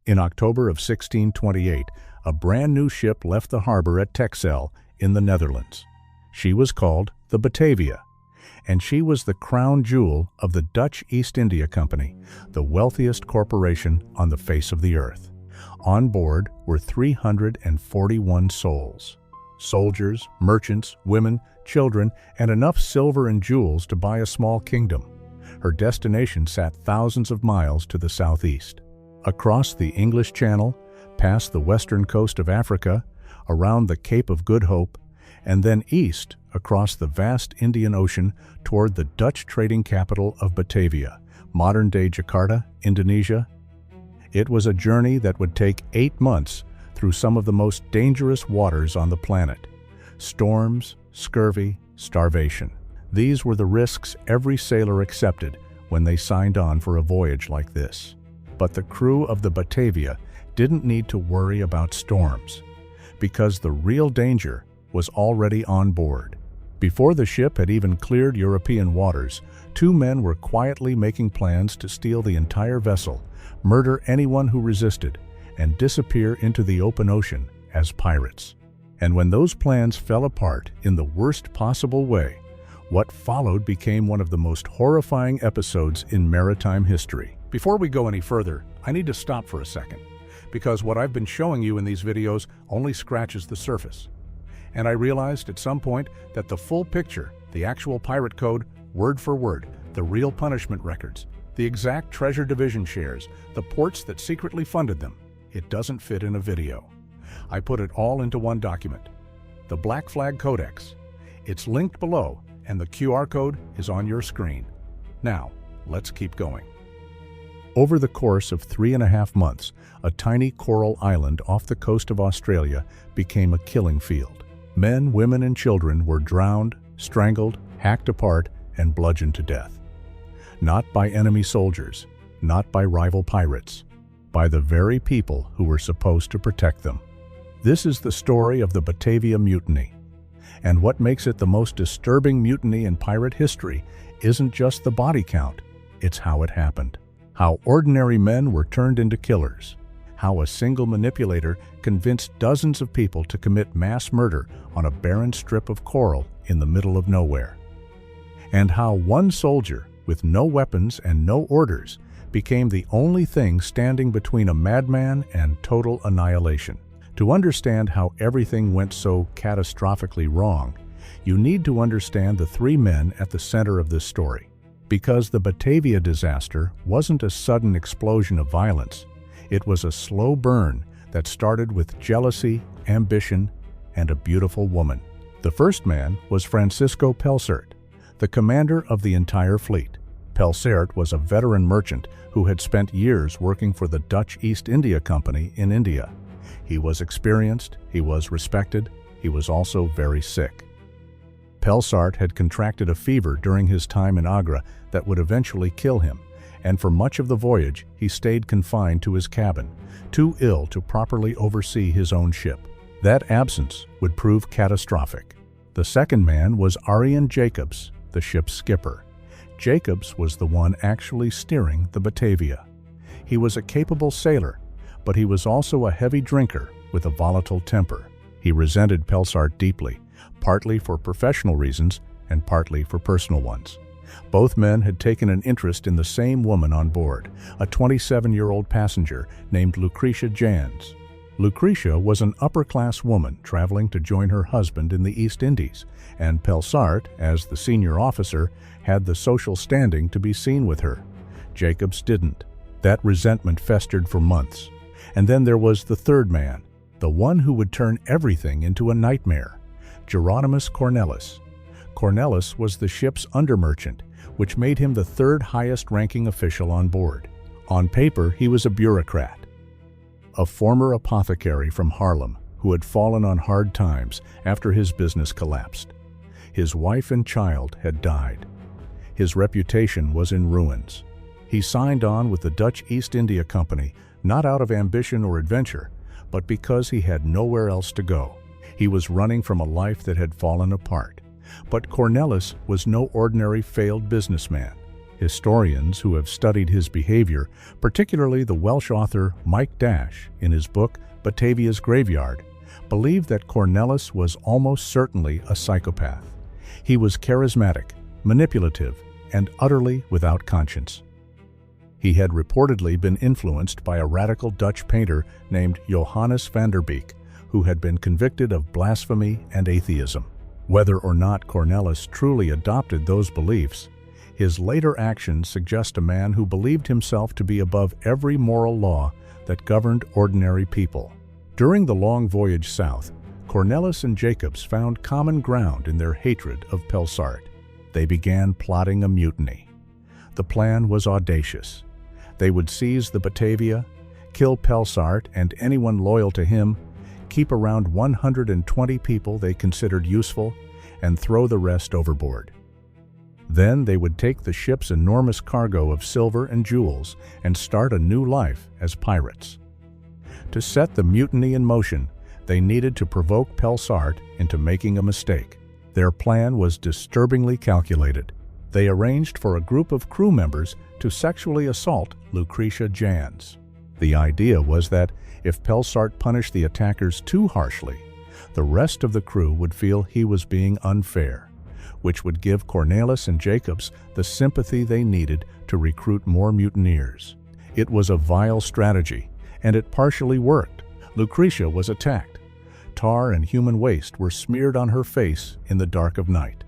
In October of 1628, a brand new ship left the harbor at Texel in the Netherlands. She was called the Batavia, and she was the crown jewel of the Dutch East India Company, the wealthiest corporation on the face of the earth. On board were 341 souls. Soldiers, merchants, women, children, and enough silver and jewels to buy a small kingdom. Her destination sat thousands of miles to the southeast. Across the English Channel, past the western coast of Africa, around the Cape of Good Hope, and then east across the vast Indian Ocean toward the Dutch trading capital of Batavia, modern-day Jakarta, Indonesia. It was a journey that would take 8 months through some of the most dangerous waters on the planet. Storms, scurvy, starvation. These were the risks every sailor accepted when they signed on for a voyage like this. But the crew of the Batavia didn't need to worry about storms, because the real danger was already on board. Before the ship had even cleared European waters, 2 men were quietly making plans to steal the entire vessel, murder anyone who resisted, and disappear into the open ocean as pirates. And when those plans fell apart in the worst possible way, what followed became one of the most horrifying episodes in maritime history. Before we go any further, I need to stop for a second, because what I've been showing you in these videos only scratches the surface. And I realized at some point that the full picture, the actual pirate code, word for word, the real punishment records, the exact treasure division shares, the ports that secretly funded them, it doesn't fit in a video. I put it all into one document, the Black Flag Codex. It's linked below, and the QR code is on your screen. Now, let's keep going. Over the course of 3.5 months, a tiny coral island off the coast of Australia became a killing field. Men, women, and children were drowned, strangled, hacked apart, and bludgeoned to death. Not by enemy soldiers, not by rival pirates, by the very people who were supposed to protect them. This is the story of the Batavia Mutiny. And what makes it the most disturbing mutiny in pirate history isn't just the body count, it's how it happened. How ordinary men were turned into killers. How a single manipulator convinced dozens of people to commit mass murder on a barren strip of coral in the middle of nowhere. And how one soldier, with no weapons and no orders, became the only thing standing between a madman and total annihilation. To understand how everything went so catastrophically wrong, you need to understand the 3 men at the center of this story. Because the Batavia disaster wasn't a sudden explosion of violence. It was a slow burn that started with jealousy, ambition, and a beautiful woman. The first man was Francisco Pelsaert, the commander of the entire fleet. Pelsaert was a veteran merchant who had spent years working for the Dutch East India Company in India. He was experienced, he was respected, he was also very sick. Pelsaert had contracted a fever during his time in Agra that would eventually kill him, and for much of the voyage he stayed confined to his cabin, too ill to properly oversee his own ship. That absence would prove catastrophic. The second man was Arian Jacobs, the ship's skipper. Jacobs was the one actually steering the Batavia. He was a capable sailor, but he was also a heavy drinker with a volatile temper. He resented Pelsaert deeply, partly for professional reasons and partly for personal ones. Both men had taken an interest in the same woman on board, a 27-year-old passenger named Lucretia Jans. Lucretia was an upper-class woman traveling to join her husband in the East Indies, and Pelsaert, as the senior officer, had the social standing to be seen with her. Jacobs didn't. That resentment festered for months. And then there was the third man, the one who would turn everything into a nightmare, Geronimus Cornelis. Cornelis was the ship's undermerchant, which made him the 3rd highest-ranking official on board. On paper, he was a bureaucrat, a former apothecary from Haarlem who had fallen on hard times after his business collapsed. His wife and child had died. His reputation was in ruins. He signed on with the Dutch East India Company not out of ambition or adventure, but because he had nowhere else to go. He was running from a life that had fallen apart. But Cornelis was no ordinary failed businessman. Historians who have studied his behavior, particularly the Welsh author Mike Dash in his book Batavia's Graveyard, believe that Cornelis was almost certainly a psychopath. He was charismatic, manipulative, and utterly without conscience. He had reportedly been influenced by a radical Dutch painter named Johannes van der Beek, who had been convicted of blasphemy and atheism. Whether or not Cornelis truly adopted those beliefs, his later actions suggest a man who believed himself to be above every moral law that governed ordinary people. During the long voyage south, Cornelis and Jacobs found common ground in their hatred of Pelsart. They began plotting a mutiny. The plan was audacious. They would seize the Batavia, kill Pelsart and anyone loyal to him, keep around 120 people they considered useful, and throw the rest overboard. Then they would take the ship's enormous cargo of silver and jewels and start a new life as pirates. To set the mutiny in motion, they needed to provoke Pelsart into making a mistake. Their plan was disturbingly calculated. They arranged for a group of crew members to sexually assault Lucretia Jans. The idea was that if Pelsart punished the attackers too harshly, the rest of the crew would feel he was being unfair, which would give Cornelis and Jacobs the sympathy they needed to recruit more mutineers. It was a vile strategy, and it partially worked. Lucretia was attacked. Tar and human waste were smeared on her face in the dark of night.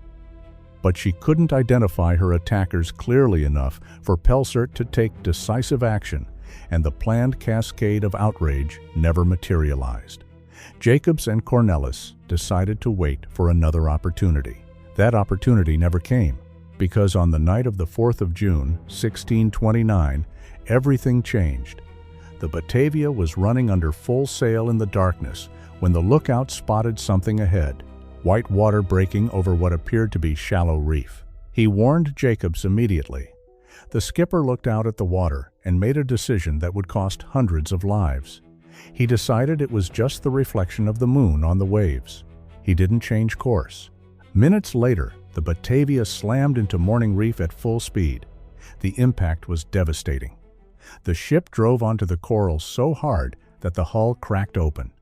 But she couldn't identify her attackers clearly enough for Pelsart to take decisive action, and the planned cascade of outrage never materialized. Jacobs and Cornelis decided to wait for another opportunity. That opportunity never came, because on the night of the 4th of June, 1629, everything changed. The Batavia was running under full sail in the darkness when the lookout spotted something ahead, white water breaking over what appeared to be shallow reef. He warned Jacobs immediately. The skipper looked out at the water and made a decision that would cost hundreds of lives. He decided it was just the reflection of the moon on the waves. He didn't change course. Minutes later, the Batavia slammed into Morning Reef at full speed. The impact was devastating. The ship drove onto the coral so hard that the hull cracked open.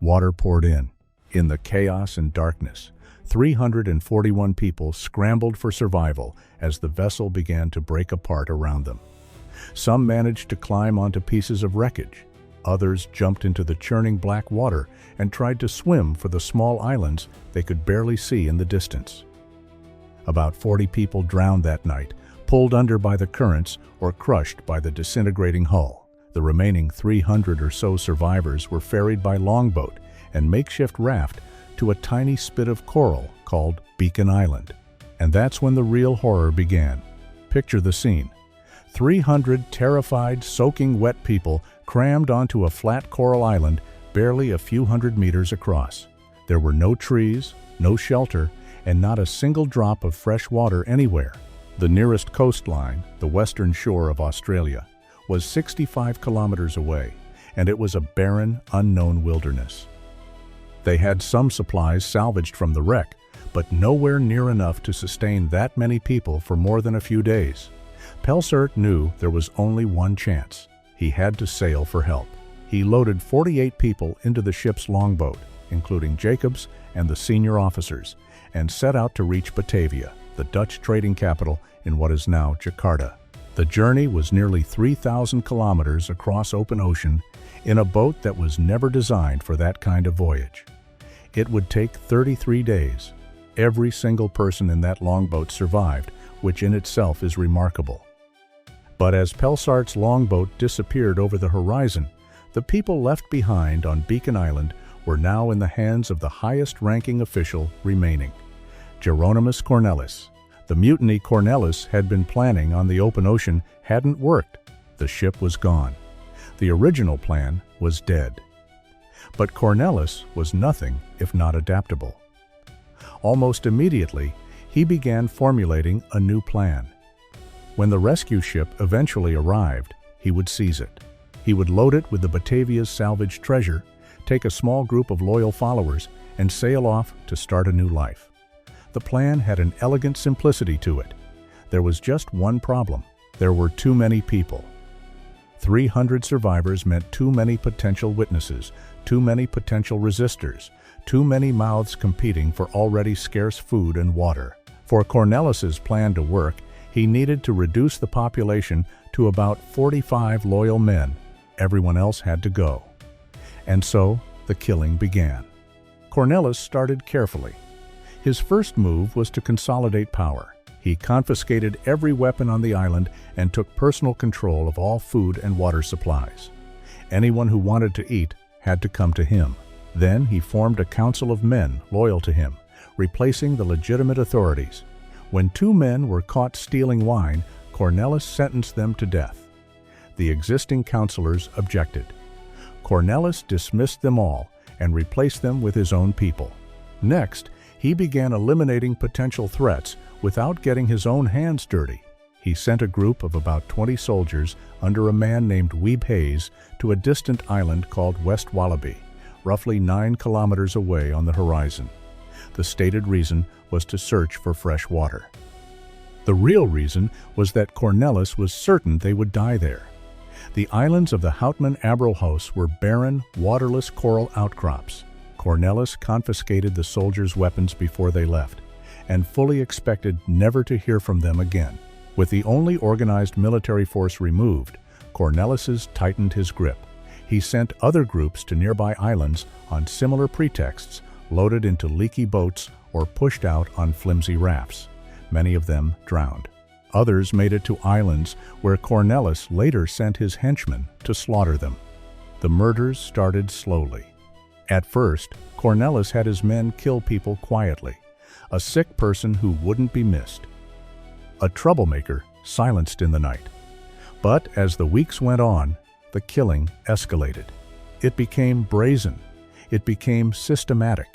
Water poured in. In the chaos and darkness, 341 people scrambled for survival as the vessel began to break apart around them. Some managed to climb onto pieces of wreckage. Others jumped into the churning black water and tried to swim for the small islands they could barely see in the distance. About 40 people drowned that night, pulled under by the currents or crushed by the disintegrating hull. The remaining 300 or so survivors were ferried by longboat and makeshift raft to a tiny spit of coral called Beacon Island. And that's when the real horror began. Picture the scene. 300 terrified, soaking wet people crammed onto a flat coral island barely a few hundred meters across. There were no trees, no shelter, and not a single drop of fresh water anywhere. The nearest coastline, the western shore of Australia, was 65 kilometers away, and it was a barren, unknown wilderness. They had some supplies salvaged from the wreck, but nowhere near enough to sustain that many people for more than a few days. Pelsart knew there was only one chance. He had to sail for help. He loaded 48 people into the ship's longboat, including Jacobs and the senior officers, and set out to reach Batavia, the Dutch trading capital in what is now Jakarta. The journey was nearly 3,000 kilometers across open ocean in a boat that was never designed for that kind of voyage. It would take 33 days. Every single person in that longboat survived, which in itself is remarkable. But as Pelsart's longboat disappeared over the horizon, the people left behind on Beacon Island were now in the hands of the highest-ranking official remaining, Jeronimus Cornelis. The mutiny Cornelis had been planning on the open ocean hadn't worked. The ship was gone. The original plan was dead. But Cornelis was nothing if not adaptable. Almost immediately, he began formulating a new plan. When the rescue ship eventually arrived, he would seize it. He would load it with the Batavia's salvaged treasure, take a small group of loyal followers, and sail off to start a new life. The plan had an elegant simplicity to it. There was just one problem. There were too many people. 300 survivors meant too many potential witnesses, too many potential resistors, too many mouths competing for already scarce food and water. For Cornelis's plan to work, he needed to reduce the population to about 45 loyal men. Everyone else had to go. And so, the killing began. Cornelis started carefully. His first move was to consolidate power. He confiscated every weapon on the island and took personal control of all food and water supplies. Anyone who wanted to eat had to come to him. Then he formed a council of men loyal to him, replacing the legitimate authorities. When 2 men were caught stealing wine, Cornelis sentenced them to death. The existing counselors objected. Cornelis dismissed them all and replaced them with his own people. Next, he began eliminating potential threats without getting his own hands dirty. He sent a group of about 20 soldiers under a man named Weeb Hayes to a distant island called West Wallaby, roughly 9 kilometers away on the horizon. The stated reason was to search for fresh water. The real reason was that Cornelis was certain they would die there. The islands of the Houtman-Abrolhos were barren, waterless coral outcrops. Cornelis confiscated the soldiers' weapons before they left, and fully expected never to hear from them again. With the only organized military force removed, Cornelis tightened his grip. He sent other groups to nearby islands on similar pretexts, loaded into leaky boats or pushed out on flimsy rafts. Many of them drowned. Others made it to islands where Cornelis later sent his henchmen to slaughter them. The murders started slowly. At first, Cornelis had his men kill people quietly, a sick person who wouldn't be missed, a troublemaker silenced in the night. But as the weeks went on, the killing escalated. It became brazen. It became systematic.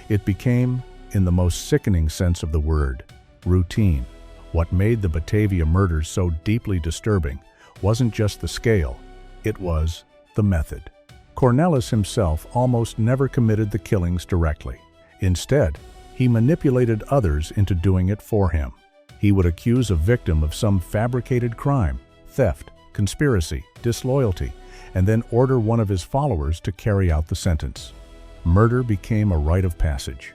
It became, in the most sickening sense of the word, routine. What made the Batavia murders so deeply disturbing wasn't just the scale, it was the method. Cornelis himself almost never committed the killings directly. Instead, he manipulated others into doing it for him. He would accuse a victim of some fabricated crime, theft, conspiracy, disloyalty, and then order one of his followers to carry out the sentence. Murder became a rite of passage.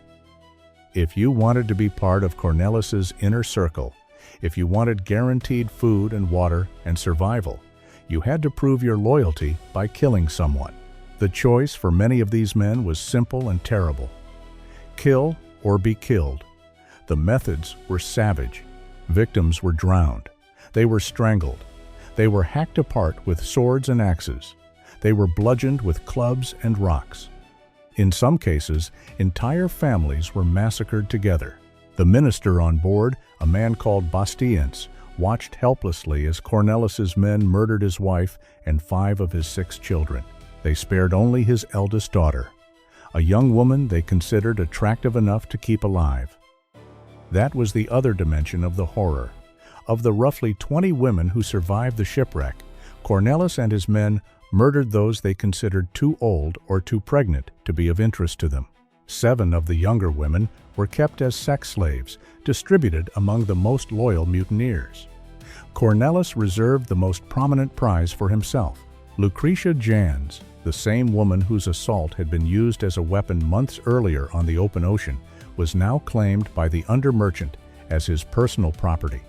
If you wanted to be part of Cornelis's inner circle, if you wanted guaranteed food and water and survival, you had to prove your loyalty by killing someone. The choice for many of these men was simple and terrible. Kill or be killed. The methods were savage. Victims were drowned. They were strangled. They were hacked apart with swords and axes. They were bludgeoned with clubs and rocks. In some cases, entire families were massacred together. The minister on board, a man called Bastiennes, watched helplessly as Cornelis's men murdered his wife and 5 of his 6 children. They spared only his eldest daughter, a young woman they considered attractive enough to keep alive. That was the other dimension of the horror. Of the roughly 20 women who survived the shipwreck, Cornelis and his men murdered those they considered too old or too pregnant to be of interest to them. 7 of the younger women were kept as sex slaves, distributed among the most loyal mutineers. Cornelis reserved the most prominent prize for himself. Lucretia Jans, the same woman whose assault had been used as a weapon months earlier on the open ocean, was now claimed by the under-merchant as his personal property.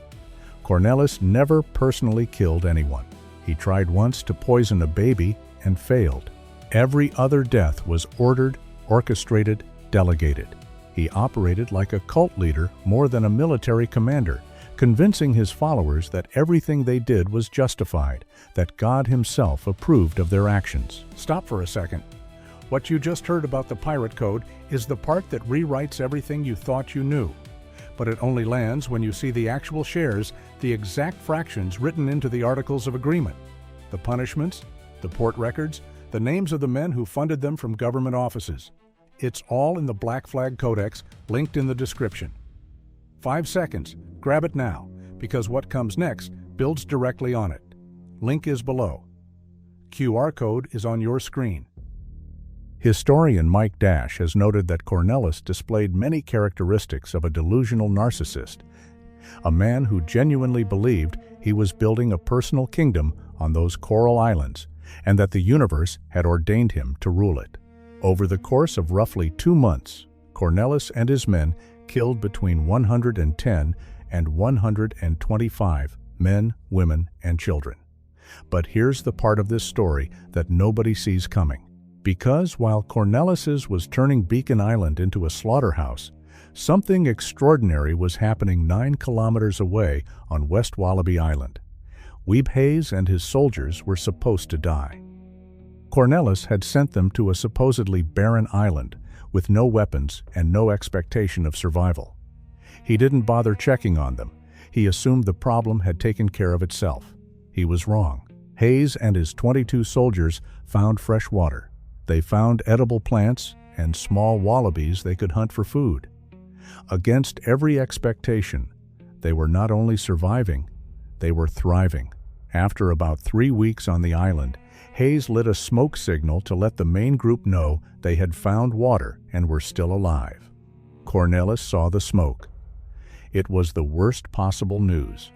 Cornelis never personally killed anyone. He tried once to poison a baby and failed. Every other death was ordered, orchestrated, delegated. He operated like a cult leader more than a military commander, convincing his followers that everything they did was justified, that God himself approved of their actions. Stop for a second. What you just heard about the Pirate Code is the part that rewrites everything you thought you knew. But it only lands when you see the actual shares, the exact fractions written into the Articles of Agreement, the punishments, the port records, the names of the men who funded them from government offices. It's all in the Black Flag Codex, linked in the description. 5 seconds, grab it now, because what comes next builds directly on it. Link is below. QR code is on your screen. Historian Mike Dash has noted that Cornelis displayed many characteristics of a delusional narcissist, a man who genuinely believed he was building a personal kingdom on those coral islands, and that the universe had ordained him to rule it. Over the course of roughly 2 months, Cornelis and his men killed between 110 and 125 men, women, and children. But here's the part of this story that nobody sees coming. Because while Cornelis was turning Beacon Island into a slaughterhouse, something extraordinary was happening 9 kilometers away on West Wallaby Island. Weeb Hayes and his soldiers were supposed to die. Cornelis had sent them to a supposedly barren island with no weapons and no expectation of survival. He didn't bother checking on them. He assumed the problem had taken care of itself. He was wrong. Hayes and his 22 soldiers found fresh water. They found edible plants and small wallabies they could hunt for food. Against every expectation, they were not only surviving, they were thriving. After about 3 weeks on the island, Hayes lit a smoke signal to let the main group know they had found water and were still alive. Cornelis saw the smoke. It was the worst possible news.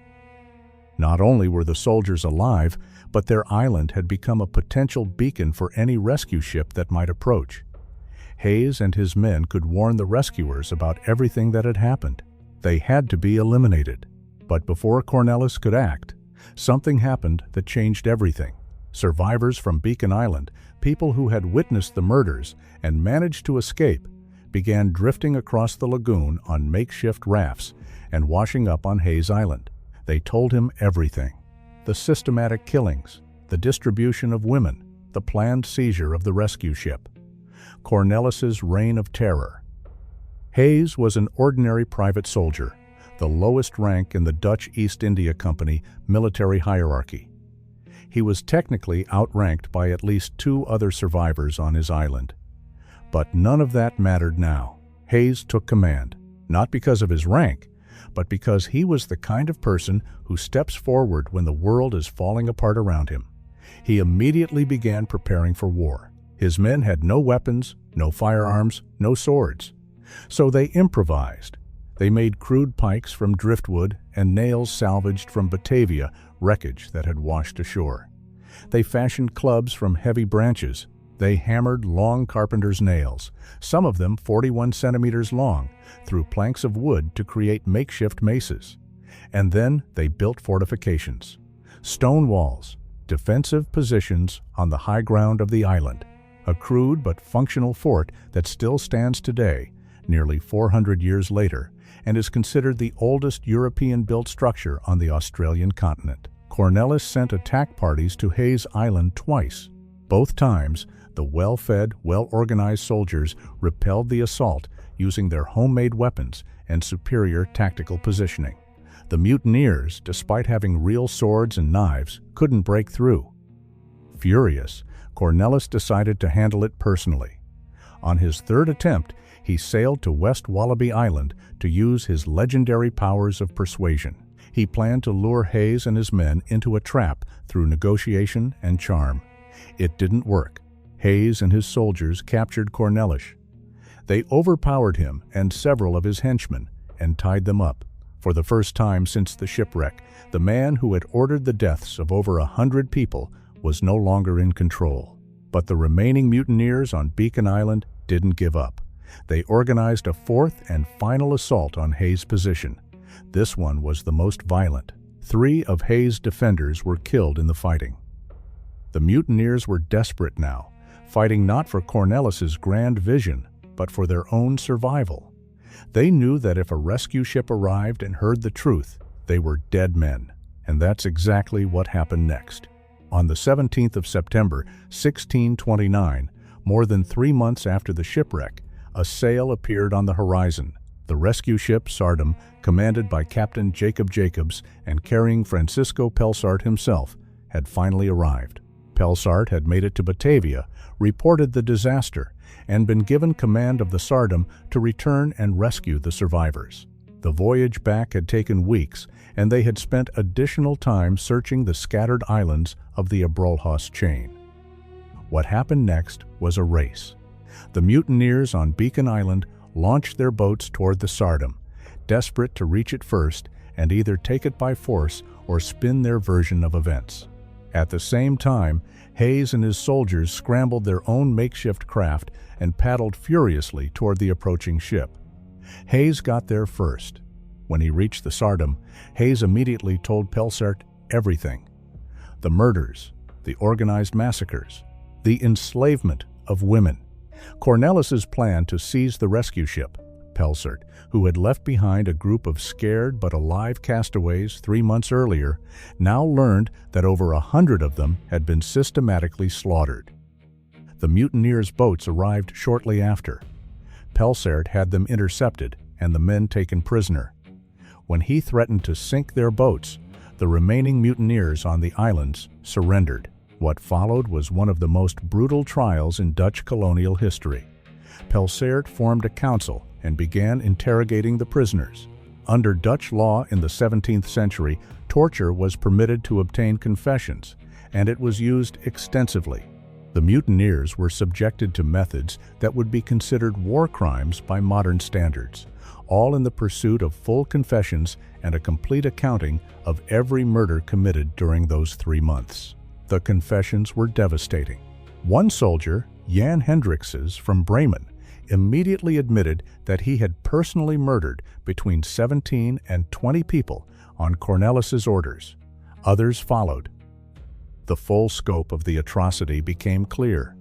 Not only were the soldiers alive, but their island had become a potential beacon for any rescue ship that might approach. Hayes and his men could warn the rescuers about everything that had happened. They had to be eliminated. But before Cornelis could act, something happened that changed everything. Survivors from Beacon Island, people who had witnessed the murders and managed to escape, began drifting across the lagoon on makeshift rafts and washing up on Hayes Island. They told him everything: the systematic killings, the distribution of women, the planned seizure of the rescue ship. Cornelis's reign of terror. Hayes was an ordinary private soldier, the lowest rank in the Dutch East India Company military hierarchy. He was technically outranked by at least 2 other survivors on his island. But none of that mattered now. Hayes took command, not because of his rank, but because he was the kind of person who steps forward when the world is falling apart around him. He immediately began preparing for war. His men had no weapons, no firearms, no swords. So they improvised. They made crude pikes from driftwood and nails salvaged from Batavia wreckage that had washed ashore. They fashioned clubs from heavy branches. They hammered long carpenter's nails, some of them 41 centimeters long, through planks of wood to create makeshift maces. And then they built fortifications, stone walls, defensive positions on the high ground of the island, a crude but functional fort that still stands today, nearly 400 years later, and is considered the oldest European-built structure on the Australian continent. Cornelis sent attack parties to Hayes Island twice. Both times, the well-fed, well-organized soldiers repelled the assault using their homemade weapons and superior tactical positioning. The mutineers, despite having real swords and knives, couldn't break through. Furious, Cornelis decided to handle it personally. On his 3rd attempt, he sailed to West Wallaby Island to use his legendary powers of persuasion. He planned to lure Hayes and his men into a trap through negotiation and charm. It didn't work. Hayes and his soldiers captured Cornelis. They overpowered him and several of his henchmen and tied them up. For the first time since the shipwreck, the man who had ordered the deaths of over 100 people was no longer in control. But the remaining mutineers on Beacon Island didn't give up. They organized a 4th and final assault on Hayes' position. This one was the most violent. 3 of Hayes' defenders were killed in the fighting. The mutineers were desperate now, fighting not for Cornelis's grand vision, but for their own survival. They knew that if a rescue ship arrived and heard the truth, they were dead men. And that's exactly what happened next. On the 17th of September, 1629, more than 3 months after the shipwreck, a sail appeared on the horizon. The rescue ship Sardam, commanded by Captain Jacob Jacobs and carrying Francisco Pelsart himself, had finally arrived. Pelsart had made it to Batavia, reported the disaster, and been given command of the Sardam to return and rescue the survivors. The voyage back had taken weeks, and they had spent additional time searching the scattered islands of the Abrolhos chain. What happened next was a race. The mutineers on Beacon Island launched their boats toward the Sardam, desperate to reach it first and either take it by force or spin their version of events. At the same time, Hayes and his soldiers scrambled their own makeshift craft and paddled furiously toward the approaching ship. Hayes got there first. When he reached the Sardom, Hayes immediately told Pelsart everything. The murders, the organized massacres, the enslavement of women. Cornelis's plan to seize the rescue ship, Pelsart, who had left behind a group of scared but alive castaways 3 months earlier, now learned that over 100 of them had been systematically slaughtered. The mutineers' boats arrived shortly after. Pelsart had them intercepted and the men taken prisoner. When he threatened to sink their boats, the remaining mutineers on the islands surrendered. What followed was one of the most brutal trials in Dutch colonial history. Pelsart formed a council and began interrogating the prisoners. Under Dutch law in the 17th century, torture was permitted to obtain confessions, and it was used extensively. The mutineers were subjected to methods that would be considered war crimes by modern standards, all in the pursuit of full confessions and a complete accounting of every murder committed during those 3 months. The confessions were devastating. One soldier, Jan Hendrikses from Bremen, immediately admitted that he had personally murdered between 17 and 20 people on Cornelis's orders. Others followed. The full scope of the atrocity became clear.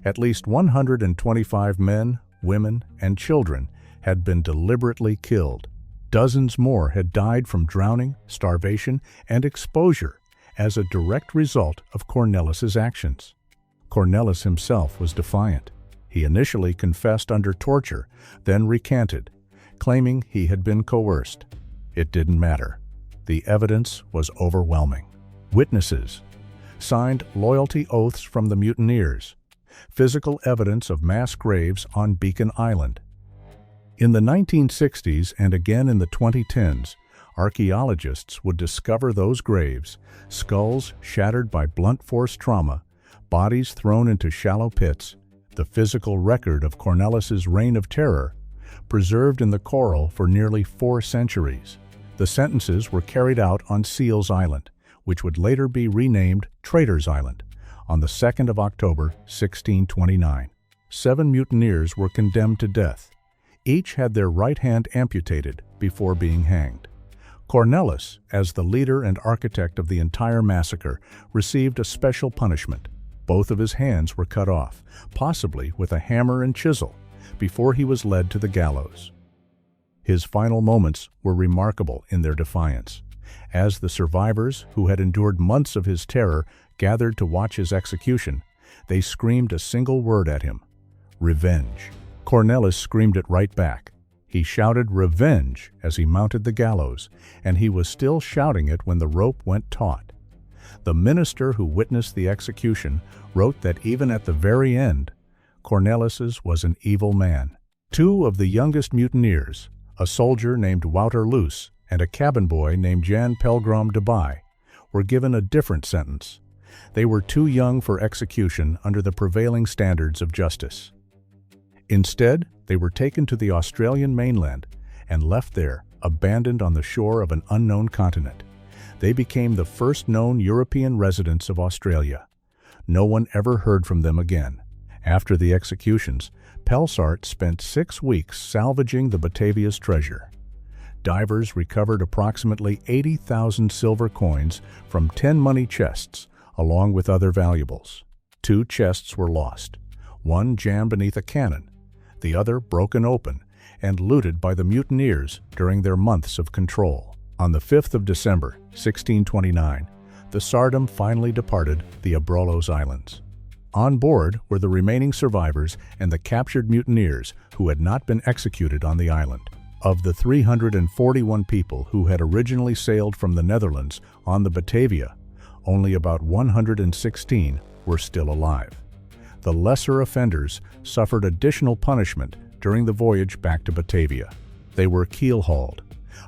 At least 125 men, women, and children had been deliberately killed. Dozens more had died from drowning, starvation, and exposure as a direct result of Cornelis's actions. Cornelis himself was defiant. He initially confessed under torture, then recanted, claiming he had been coerced. It didn't matter. The evidence was overwhelming. Witnesses signed loyalty oaths from the mutineers, physical evidence of mass graves on Beacon Island. In the 1960s and again in the 2010s, archaeologists would discover those graves, skulls shattered by blunt force trauma, bodies thrown into shallow pits, the physical record of Cornelis's reign of terror, preserved in the coral for nearly 4 centuries. The sentences were carried out on Seals Island, which would later be renamed Traitors Island, on the 2nd of October, 1629. 7 mutineers were condemned to death. Each had their right hand amputated before being hanged. Cornelis, as the leader and architect of the entire massacre, received a special punishment. Both of his hands were cut off, possibly with a hammer and chisel, before he was led to the gallows. His final moments were remarkable in their defiance. As the survivors, who had endured months of his terror, gathered to watch his execution, they screamed a single word at him: revenge. Cornelis screamed it right back. He shouted revenge as he mounted the gallows, and he was still shouting it when the rope went taut. The minister who witnessed the execution wrote that even at the very end, Cornelis was an evil man. 2 of the youngest mutineers, a soldier named Wouter Loos and a cabin boy named Jan Pelgrom de Baai, were given a different sentence. They were too young for execution under the prevailing standards of justice. Instead, they were taken to the Australian mainland and left there, abandoned on the shore of an unknown continent. They became the first known European residents of Australia. No one ever heard from them again. After the executions, Pelsart spent 6 weeks salvaging the Batavia's treasure. Divers recovered approximately 80,000 silver coins from 10 money chests, along with other valuables. 2 chests were lost, one jammed beneath a cannon, the other broken open and looted by the mutineers during their months of control. On the 5th of December, 1629, the Sardom finally departed the Abrolhos Islands. On board were the remaining survivors and the captured mutineers who had not been executed on the island. Of the 341 people who had originally sailed from the Netherlands on the Batavia, only about 116 were still alive. The lesser offenders suffered additional punishment during the voyage back to Batavia. They were keel-hauled,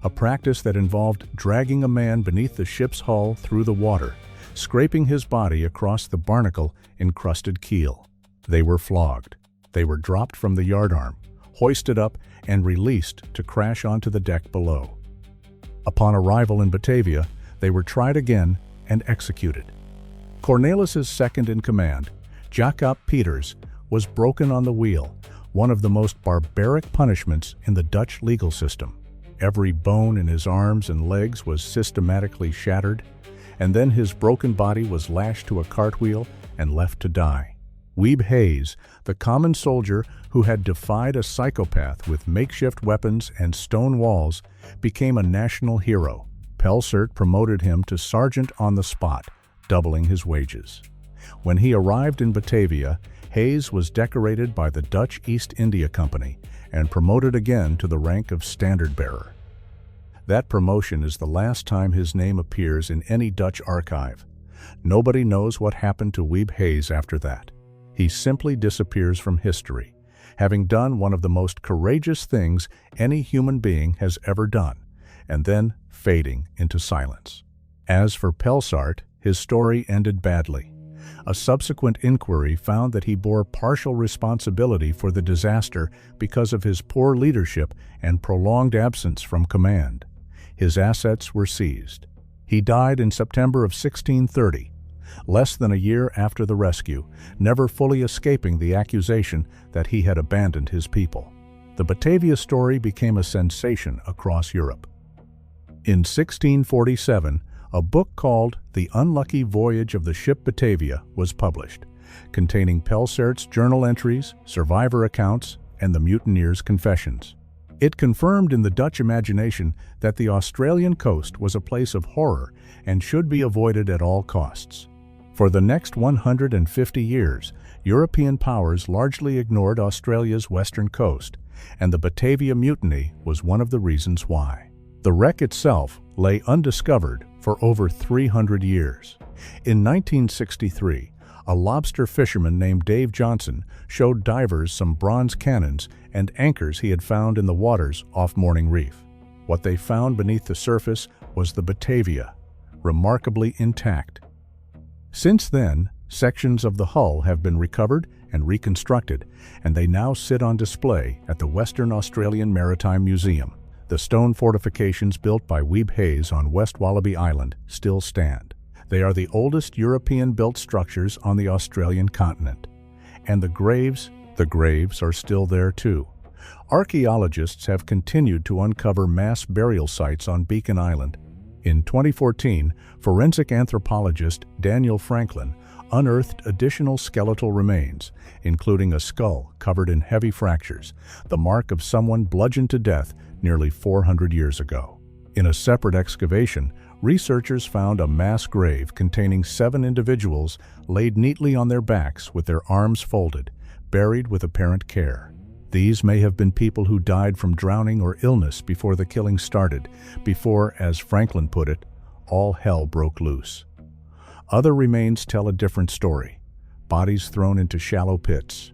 a practice that involved dragging a man beneath the ship's hull through the water, scraping his body across the barnacle-encrusted keel. They were flogged. They were dropped from the yardarm, hoisted up, and released to crash onto the deck below. Upon arrival in Batavia, they were tried again and executed. Cornelis's second-in-command, Jacob Peters, was broken on the wheel, one of the most barbaric punishments in the Dutch legal system. Every bone in his arms and legs was systematically shattered, and then his broken body was lashed to a cartwheel and left to die. Weeb Hayes, the common soldier who had defied a psychopath with makeshift weapons and stone walls, became a national hero. Pelsaert promoted him to sergeant on the spot, doubling his wages. When he arrived in Batavia, Hayes was decorated by the Dutch East India Company and promoted again to the rank of standard-bearer. That promotion is the last time his name appears in any Dutch archive. Nobody knows what happened to Weeb Hayes after that. He simply disappears from history, having done one of the most courageous things any human being has ever done, and then fading into silence. As for Pelsaert, his story ended badly. A subsequent inquiry found that he bore partial responsibility for the disaster because of his poor leadership and prolonged absence from command. His assets were seized. He died in September of 1630, less than a year after the rescue, never fully escaping the accusation that he had abandoned his people. The Batavia story became a sensation across Europe. In 1647, a book called The Unlucky Voyage of the Ship Batavia was published, containing Pelsaert's journal entries, survivor accounts, and the mutineers' confessions. It confirmed in the Dutch imagination that the Australian coast was a place of horror and should be avoided at all costs. For the next 150 years, European powers largely ignored Australia's western coast, and the Batavia Mutiny was one of the reasons why. The wreck itself lay undiscovered for over 300 years. In 1963, a lobster fisherman named Dave Johnson showed divers some bronze cannons and anchors he had found in the waters off Morning Reef. What they found beneath the surface was the Batavia, remarkably intact. Since then, sections of the hull have been recovered and reconstructed, and they now sit on display at the Western Australian Maritime Museum. The stone fortifications built by Weeb Hayes on West Wallaby Island still stand. They are the oldest European-built structures on the Australian continent. And the graves are still there too. Archaeologists have continued to uncover mass burial sites on Beacon Island. In 2014, forensic anthropologist Daniel Franklin unearthed additional skeletal remains, including a skull covered in heavy fractures, the mark of someone bludgeoned to death nearly 400 years ago. In a separate excavation, researchers found a mass grave containing 7 individuals laid neatly on their backs with their arms folded, buried with apparent care. These may have been people who died from drowning or illness before the killing started, before, as Franklin put it, all hell broke loose. Other remains tell a different story. Bodies thrown into shallow pits.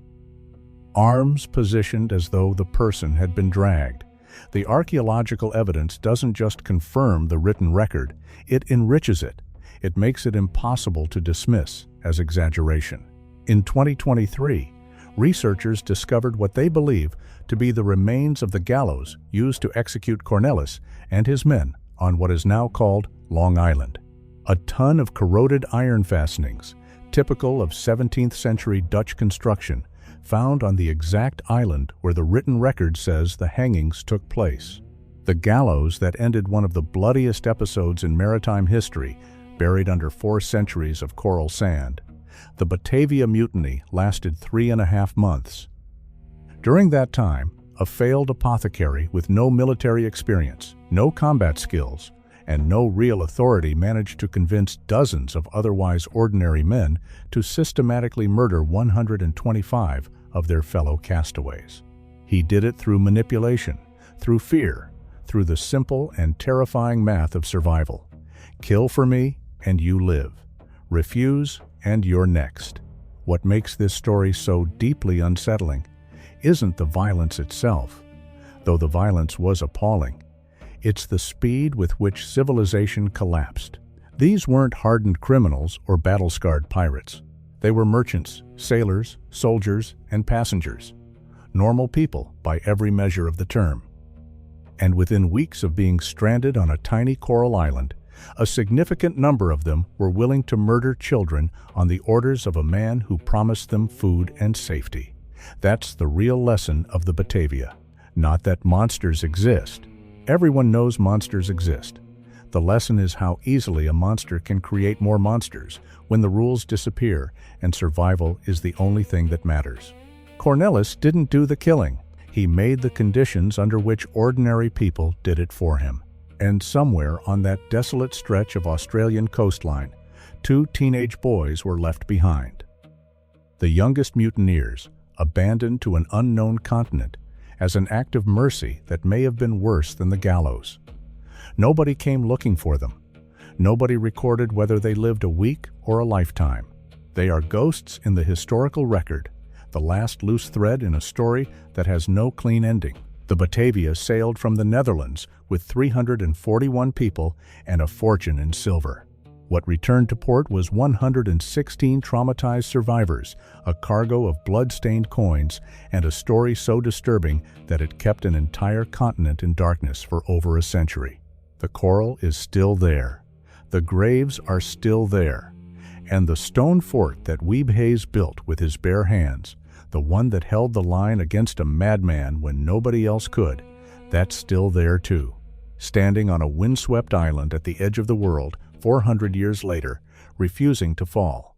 Arms positioned as though the person had been dragged. The archaeological evidence doesn't just confirm the written record, it enriches it. It makes it impossible to dismiss as exaggeration. In 2023, researchers discovered what they believe to be the remains of the gallows used to execute Cornelis and his men on what is now called Long Island. A ton of corroded iron fastenings, typical of 17th century Dutch construction, found on the exact island where the written record says the hangings took place. The gallows that ended one of the bloodiest episodes in maritime history, buried under 4 centuries of coral sand. The Batavia Mutiny lasted 3.5 months. During that time, a failed apothecary with no military experience, no combat skills, and no real authority managed to convince dozens of otherwise ordinary men to systematically murder 125 of their fellow castaways. He did it through manipulation, through fear, through the simple and terrifying math of survival. Kill for me, and you live. Refuse, and you're next. What makes this story so deeply unsettling isn't the violence itself, though the violence was appalling. It's the speed with which civilization collapsed. These weren't hardened criminals or battle-scarred pirates. They were merchants, sailors, soldiers, and passengers. Normal people by every measure of the term. And within weeks of being stranded on a tiny coral island, a significant number of them were willing to murder children on the orders of a man who promised them food and safety. That's the real lesson of the Batavia. Not that monsters exist. Everyone knows monsters exist. The lesson is how easily a monster can create more monsters when the rules disappear and survival is the only thing that matters. Cornelis didn't do the killing. He made the conditions under which ordinary people did it for him. And somewhere on that desolate stretch of Australian coastline, 2 teenage boys were left behind. The youngest mutineers, abandoned to an unknown continent, as an act of mercy that may have been worse than the gallows. Nobody came looking for them. Nobody recorded whether they lived a week or a lifetime. They are ghosts in the historical record, the last loose thread in a story that has no clean ending. The Batavia sailed from the Netherlands with 341 people and a fortune in silver. What returned to port was 116 traumatized survivors, a cargo of blood-stained coins, and a story so disturbing that it kept an entire continent in darkness for over a century. The coral is still there. The graves are still there. And the stone fort that Weeb Hayes built with his bare hands, the one that held the line against a madman when nobody else could, that's still there too. Standing on a windswept island at the edge of the world 400 years later, refusing to fall.